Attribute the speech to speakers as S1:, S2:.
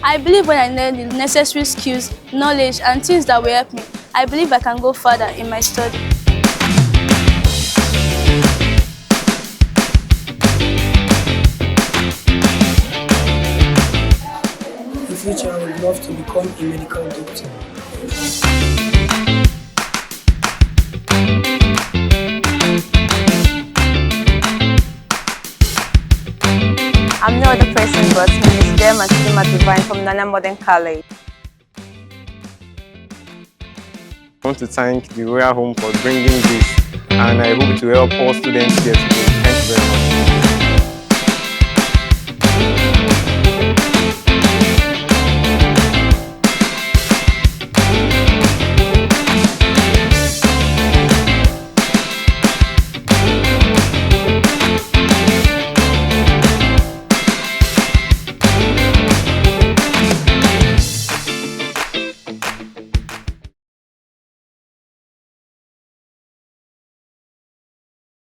S1: I believe when I learn the necessary skills, knowledge, and things that will help me, I believe I can go further in my study.
S2: In the future, I would love to become a medical doctor.
S3: I'm no other person but Miss Dem Divine from Nana Modern College.
S4: I want to thank the Royal Home for bringing this, and I hope to help all students get through. Thank you very much.